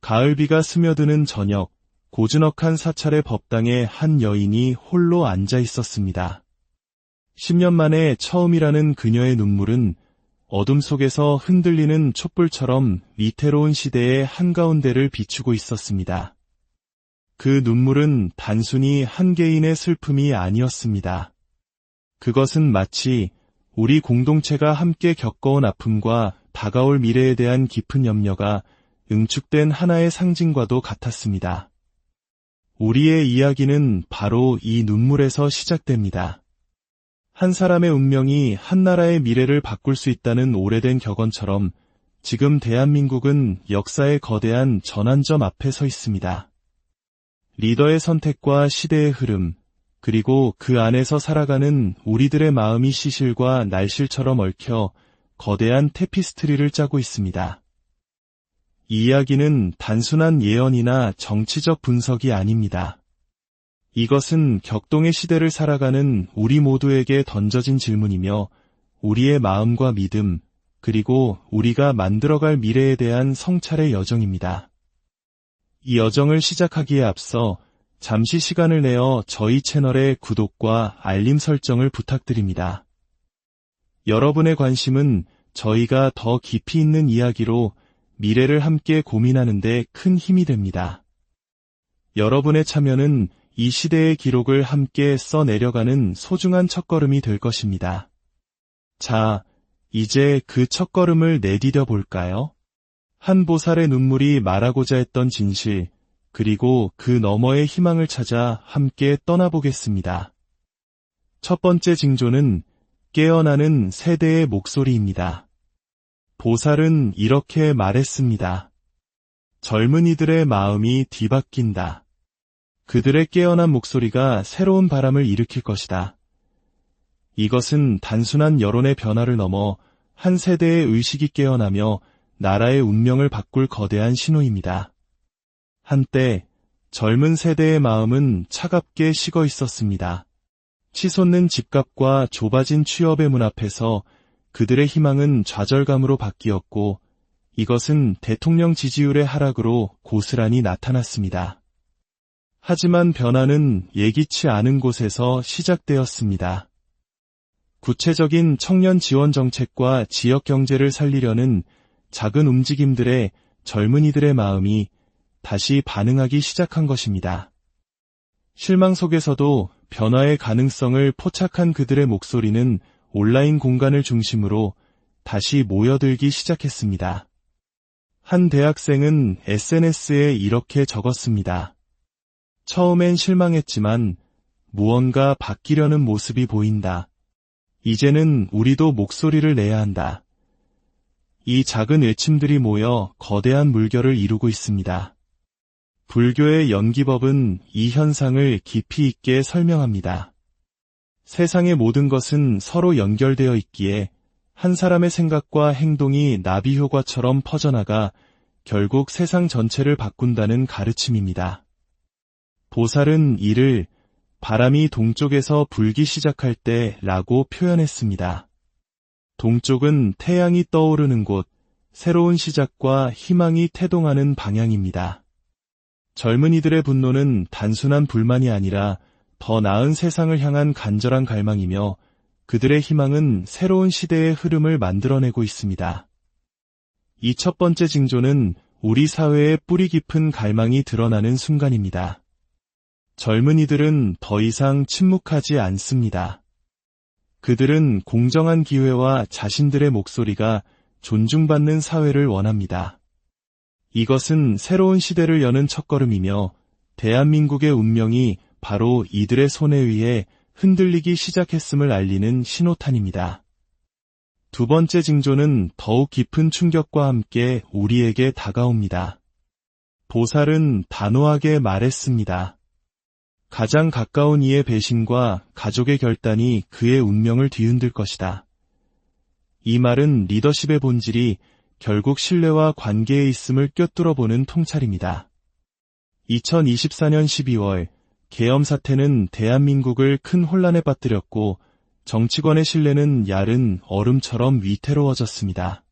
가을비가 스며드는 저녁, 고즈넉한 사찰의 법당에 한 여인이 홀로 앉아 있었습니다. 10년 만에 처음이라는 그녀의 눈물은 어둠 속에서 흔들리는 촛불처럼 위태로운 시대의 한가운데를 비추고 있었습니다. 그 눈물은 단순히 한 개인의 슬픔이 아니었습니다. 그것은 마치 우리 공동체가 함께 겪어온 아픔과 다가올 미래에 대한 깊은 염려가 응축된 하나의 상징과도 같았습니다. 우리의 이야기는 바로 이 눈물에서 시작됩니다. 한 사람의 운명이 한 나라의 미래를 바꿀 수 있다는 오래된 격언처럼 지금 대한민국은 역사의 거대한 전환점 앞에 서 있습니다. 리더의 선택과 시대의 흐름, 그리고 그 안에서 살아가는 우리들의 마음이 시실과 날실처럼 얽혀 거대한 테피스트리를 짜고 있습니다. 이 이야기는 단순한 예언이나 정치적 분석이 아닙니다. 이것은 격동의 시대를 살아가는 우리 모두에게 던져진 질문이며 우리의 마음과 믿음, 그리고 우리가 만들어갈 미래에 대한 성찰의 여정입니다. 이 여정을 시작하기에 앞서 잠시 시간을 내어 저희 채널의 구독과 알림 설정을 부탁드립니다. 여러분의 관심은 저희가 더 깊이 있는 이야기로 미래를 함께 고민하는 데 큰 힘이 됩니다. 여러분의 참여는 이 시대의 기록을 함께 써내려가는 소중한 첫걸음이 될 것입니다. 자, 이제 그 첫걸음을 내디뎌 볼까요? 한 보살의 눈물이 말하고자 했던 진실, 그리고 그 너머의 희망을 찾아 함께 떠나보겠습니다. 첫 번째 징조는 깨어나는 세대의 목소리입니다. 보살은 이렇게 말했습니다. 젊은이들의 마음이 뒤바뀐다. 그들의 깨어난 목소리가 새로운 바람을 일으킬 것이다. 이것은 단순한 여론의 변화를 넘어 한 세대의 의식이 깨어나며 나라의 운명을 바꿀 거대한 신호입니다. 한때 젊은 세대의 마음은 차갑게 식어 있었습니다. 치솟는 집값과 좁아진 취업의 문 앞에서 그들의 희망은 좌절감으로 바뀌었고 이것은 대통령 지지율의 하락으로 고스란히 나타났습니다. 하지만 변화는 예기치 않은 곳에서 시작되었습니다. 구체적인 청년 지원 정책과 지역 경제를 살리려는 작은 움직임들에 젊은이들의 마음이 다시 반응하기 시작한 것입니다. 실망 속에서도 변화의 가능성을 포착한 그들의 목소리는 온라인 공간을 중심으로 다시 모여들기 시작했습니다. 한 대학생은 SNS에 이렇게 적었습니다. 처음엔 실망했지만 무언가 바뀌려는 모습이 보인다. 이제는 우리도 목소리를 내야 한다. 이 작은 외침들이 모여 거대한 물결을 이루고 있습니다. 불교의 연기법은 이 현상을 깊이 있게 설명합니다. 세상의 모든 것은 서로 연결되어 있기에 한 사람의 생각과 행동이 나비 효과처럼 퍼져나가 결국 세상 전체를 바꾼다는 가르침입니다. 보살은 이를 바람이 동쪽에서 불기 시작할 때라고 표현했습니다. 동쪽은 태양이 떠오르는 곳, 새로운 시작과 희망이 태동하는 방향입니다. 젊은이들의 분노는 단순한 불만이 아니라 더 나은 세상을 향한 간절한 갈망이며 그들의 희망은 새로운 시대의 흐름을 만들어내고 있습니다. 이 첫 번째 징조는 우리 사회의 뿌리 깊은 갈망이 드러나는 순간입니다. 젊은이들은 더 이상 침묵하지 않습니다. 그들은 공정한 기회와 자신들의 목소리가 존중받는 사회를 원합니다. 이것은 새로운 시대를 여는 첫걸음이며 대한민국의 운명이 바로 이들의 손에 의해 흔들리기 시작했음을 알리는 신호탄입니다. 두 번째 징조는 더욱 깊은 충격과 함께 우리에게 다가옵니다. 보살은 단호하게 말했습니다. 가장 가까운 이의 배신과 가족의 결단이 그의 운명을 뒤흔들 것이다. 이 말은 리더십의 본질이 결국 신뢰와 관계에 있음을 꿰뚫어보는 통찰입니다. 2024년 12월 계엄 사태는 대한민국을 큰 혼란에 빠뜨렸고 정치권의 신뢰는 야른 얼음처럼 위태로워졌습니다.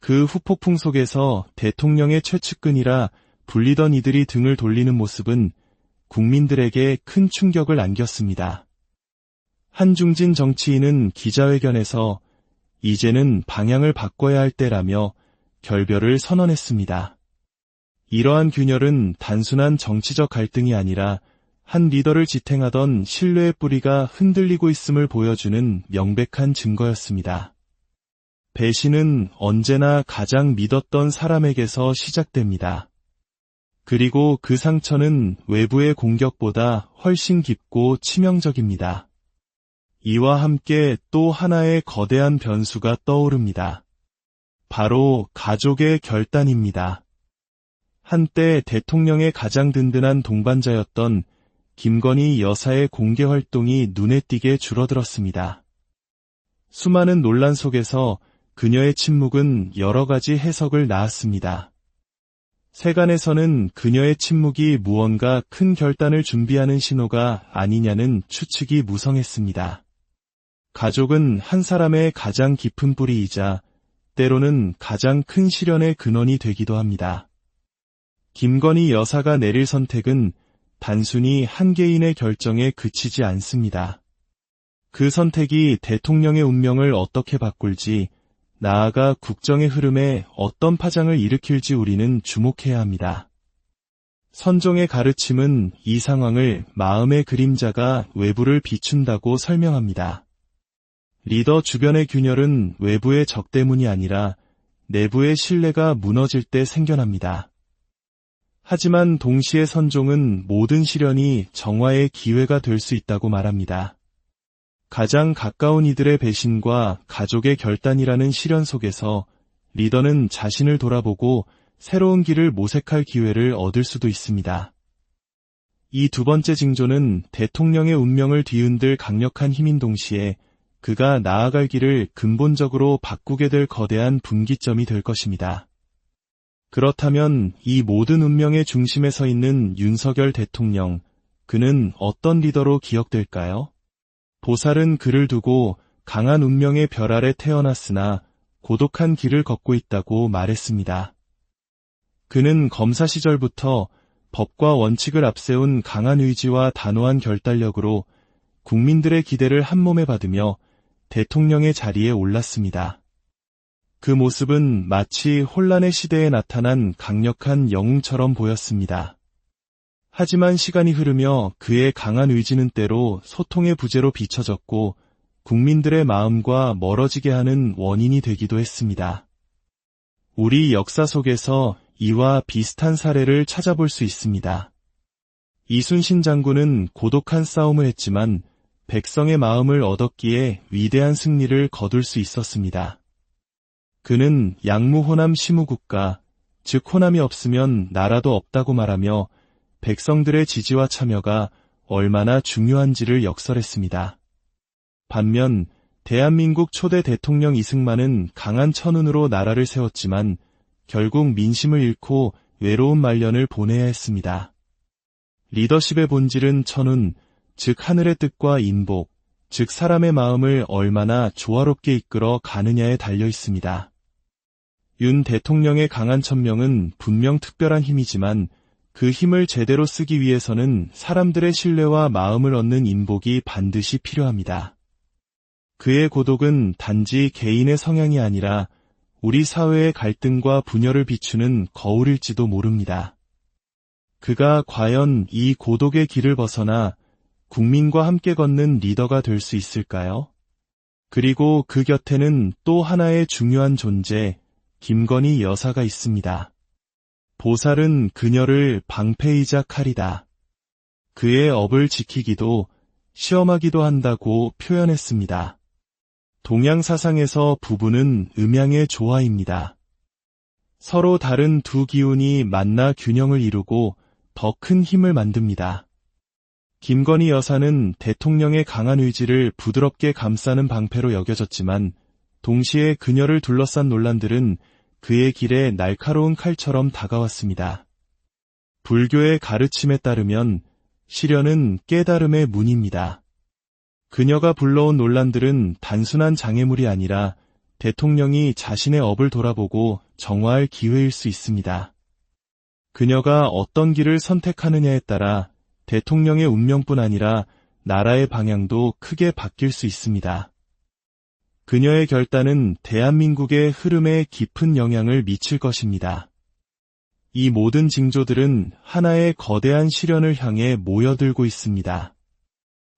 그 후폭풍 속에서 대통령의 최측근이라 불리던 이들이 등을 돌리는 모습은 국민들에게 큰 충격을 안겼습니다. 한중진 정치인은 기자회견에서 이제는 방향을 바꿔야 할 때라며 결별을 선언했습니다. 이러한 균열은 단순한 정치적 갈등이 아니라 한 리더를 지탱하던 신뢰의 뿌리가 흔들리고 있음을 보여주는 명백한 증거였습니다. 배신은 언제나 가장 믿었던 사람에게서 시작됩니다. 그리고 그 상처는 외부의 공격보다 훨씬 깊고 치명적입니다. 이와 함께 또 하나의 거대한 변수가 떠오릅니다. 바로 가족의 결단입니다. 한때 대통령의 가장 든든한 동반자였던 김건희 여사의 공개 활동이 눈에 띄게 줄어들었습니다. 수많은 논란 속에서 그녀의 침묵은 여러 가지 해석을 낳았습니다. 세간에서는 그녀의 침묵이 무언가 큰 결단을 준비하는 신호가 아니냐는 추측이 무성했습니다. 가족은 한 사람의 가장 깊은 뿌리이자 때로는 가장 큰 시련의 근원이 되기도 합니다. 김건희 여사가 내릴 선택은 단순히 한 개인의 결정에 그치지 않습니다. 그 선택이 대통령의 운명을 어떻게 바꿀지, 나아가 국정의 흐름에 어떤 파장을 일으킬지 우리는 주목해야 합니다. 선종의 가르침은 이 상황을 마음의 그림자가 외부를 비춘다고 설명합니다. 리더 주변의 균열은 외부의 적 때문이 아니라 내부의 신뢰가 무너질 때 생겨납니다. 하지만 동시에 선종은 모든 시련이 정화의 기회가 될 수 있다고 말합니다. 가장 가까운 이들의 배신과 가족의 결단이라는 시련 속에서 리더는 자신을 돌아보고 새로운 길을 모색할 기회를 얻을 수도 있습니다. 이 두 번째 징조는 대통령의 운명을 뒤흔들 강력한 힘인 동시에 그가 나아갈 길을 근본적으로 바꾸게 될 거대한 분기점이 될 것입니다. 그렇다면 이 모든 운명의 중심에 서 있는 윤석열 대통령, 그는 어떤 리더로 기억될까요? 보살은 그를 두고 강한 운명의 별 아래 태어났으나 고독한 길을 걷고 있다고 말했습니다. 그는 검사 시절부터 법과 원칙을 앞세운 강한 의지와 단호한 결단력으로 국민들의 기대를 한몸에 받으며 대통령의 자리에 올랐습니다. 그 모습은 마치 혼란의 시대에 나타난 강력한 영웅처럼 보였습니다. 하지만 시간이 흐르며 그의 강한 의지는 때로 소통의 부재로 비춰졌고 국민들의 마음과 멀어지게 하는 원인이 되기도 했습니다. 우리 역사 속에서 이와 비슷한 사례를 찾아볼 수 있습니다. 이순신 장군은 고독한 싸움을 했지만 백성의 마음을 얻었기에 위대한 승리를 거둘 수 있었습니다. 그는 양무호남 시무국가, 즉 호남이 없으면 나라도 없다고 말하며 백성들의 지지와 참여가 얼마나 중요한지를 역설했습니다. 반면 대한민국 초대 대통령 이승만은 강한 천운으로 나라를 세웠지만 결국 민심을 잃고 외로운 말년을 보내야 했습니다. 리더십의 본질은 천운, 즉 하늘의 뜻과 인복, 즉 사람의 마음을 얼마나 조화롭게 이끌어 가느냐에 달려 있습니다. 윤 대통령의 강한 천명은 분명 특별한 힘이지만 그 힘을 제대로 쓰기 위해서는 사람들의 신뢰와 마음을 얻는 인복이 반드시 필요합니다. 그의 고독은 단지 개인의 성향이 아니라 우리 사회의 갈등과 분열을 비추는 거울일지도 모릅니다. 그가 과연 이 고독의 길을 벗어나 국민과 함께 걷는 리더가 될 수 있을까요? 그리고 그 곁에는 또 하나의 중요한 존재, 김건희 여사가 있습니다. 보살은 그녀를 방패이자 칼이다. 그의 업을 지키기도 시험하기도 한다고 표현했습니다. 동양 사상에서 부부는 음양의 조화입니다. 서로 다른 두 기운이 만나 균형을 이루고 더 큰 힘을 만듭니다. 김건희 여사는 대통령의 강한 의지를 부드럽게 감싸는 방패로 여겨졌지만 동시에 그녀를 둘러싼 논란들은 그의 길에 날카로운 칼처럼 다가왔습니다. 불교의 가르침에 따르면 시련은 깨달음의 문입니다. 그녀가 불러온 논란들은 단순한 장애물이 아니라 대통령이 자신의 업을 돌아보고 정화할 기회일 수 있습니다. 그녀가 어떤 길을 선택하느냐에 따라 대통령의 운명뿐 아니라 나라의 방향도 크게 바뀔 수 있습니다. 그녀의 결단은 대한민국의 흐름에 깊은 영향을 미칠 것입니다. 이 모든 징조들은 하나의 거대한 시련을 향해 모여들고 있습니다.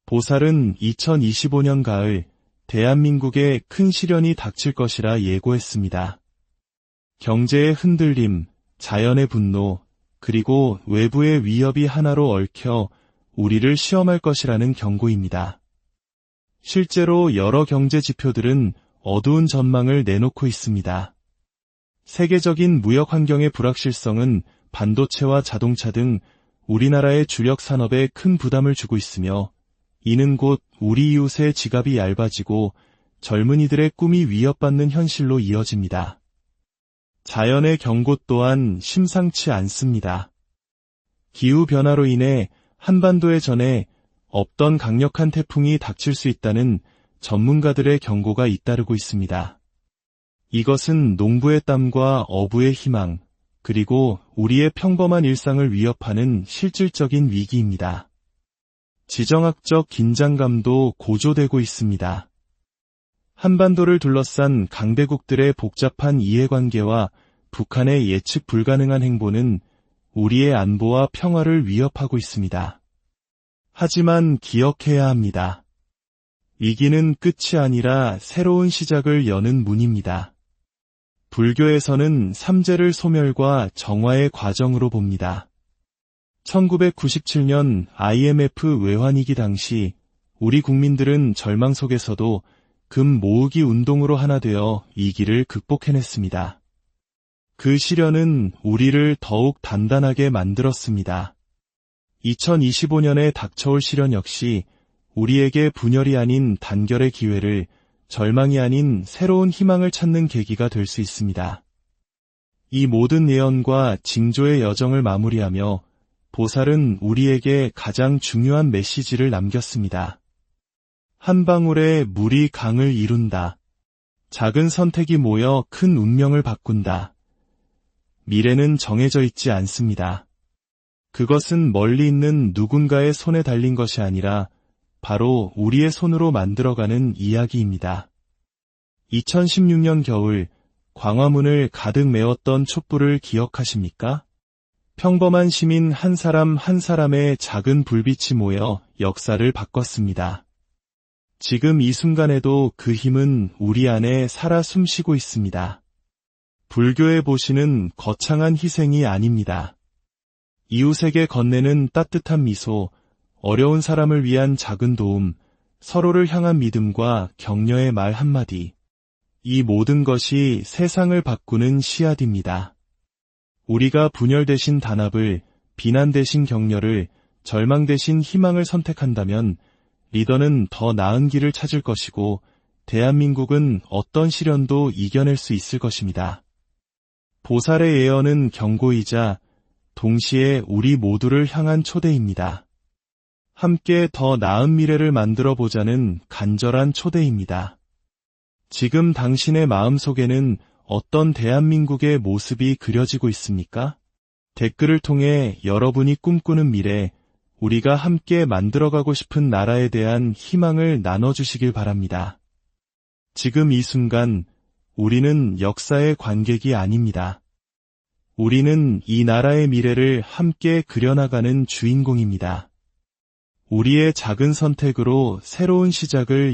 보살은 2025년 가을 대한민국에 큰 시련이 닥칠 것이라 예고했습니다. 경제의 흔들림, 자연의 분노, 그리고 외부의 위협이 하나로 얽혀 우리를 시험할 것이라는 경고입니다. 실제로 여러 경제 지표들은 어두운 전망을 내놓고 있습니다. 세계적인 무역 환경의 불확실성은 반도체와 자동차 등 우리나라의 주력 산업에 큰 부담을 주고 있으며, 이는 곧 우리 이웃의 지갑이 얇아지고 젊은이들의 꿈이 위협받는 현실로 이어집니다. 자연의 경고 또한 심상치 않습니다. 기후변화로 인해 한반도에 전에 없던 강력한 태풍이 닥칠 수 있다는 전문가들의 경고가 잇따르고 있습니다. 이것은 농부의 땀과 어부의 희망, 그리고 우리의 평범한 일상을 위협하는 실질적인 위기입니다. 지정학적 긴장감도 고조되고 있습니다. 한반도를 둘러싼 강대국들의 복잡한 이해관계와 북한의 예측 불가능한 행보는 우리의 안보와 평화를 위협하고 있습니다. 하지만 기억해야 합니다. 위기는 끝이 아니라 새로운 시작을 여는 문입니다. 불교에서는 삼재를 소멸과 정화의 과정으로 봅니다. 1997년 IMF 외환위기 당시 우리 국민들은 절망 속에서도 금 모으기 운동으로 하나 되어 위기를 극복해냈습니다. 그 시련은 우리를 더욱 단단하게 만들었습니다. 2025년에 닥쳐올 시련 역시 우리에게 분열이 아닌 단결의 기회를, 절망이 아닌 새로운 희망을 찾는 계기가 될 수 있습니다. 이 모든 예언과 징조의 여정을 마무리하며 보살은 우리에게 가장 중요한 메시지를 남겼습니다. 한 방울의 물이 강을 이룬다. 작은 선택이 모여 큰 운명을 바꾼다. 미래는 정해져 있지 않습니다. 그것은 멀리 있는 누군가의 손에 달린 것이 아니라 바로 우리의 손으로 만들어가는 이야기입니다. 2016년 겨울 광화문을 가득 메웠던 촛불을 기억하십니까? 평범한 시민 한 사람 한 사람의 작은 불빛이 모여 역사를 바꿨습니다. 지금 이 순간에도 그 힘은 우리 안에 살아 숨쉬고 있습니다. 불교의 보시는 거창한 희생이 아닙니다. 이웃에게 건네는 따뜻한 미소, 어려운 사람을 위한 작은 도움, 서로를 향한 믿음과 격려의 말 한마디. 이 모든 것이 세상을 바꾸는 씨앗입니다. 우리가 분열 대신 단합을, 비난 대신 격려를, 절망 대신 희망을 선택한다면 리더는 더 나은 길을 찾을 것이고 대한민국은 어떤 시련도 이겨낼 수 있을 것입니다. 보살의 예언은 경고이자 동시에 우리 모두를 향한 초대입니다. 함께 더 나은 미래를 만들어 보자는 간절한 초대입니다. 지금 당신의 마음속에는 어떤 대한민국의 모습이 그려지고 있습니까? 댓글을 통해 여러분이 꿈꾸는 미래, 우리가 함께 만들어가고 싶은 나라에 대한 희망을 나눠주시길 바랍니다. 지금 이 순간 우리는 역사의 관객이 아닙니다. 우리는 이 나라의 미래를 함께 그려나가는 주인공입니다. 우리의 작은 선택으로 새로운 시작을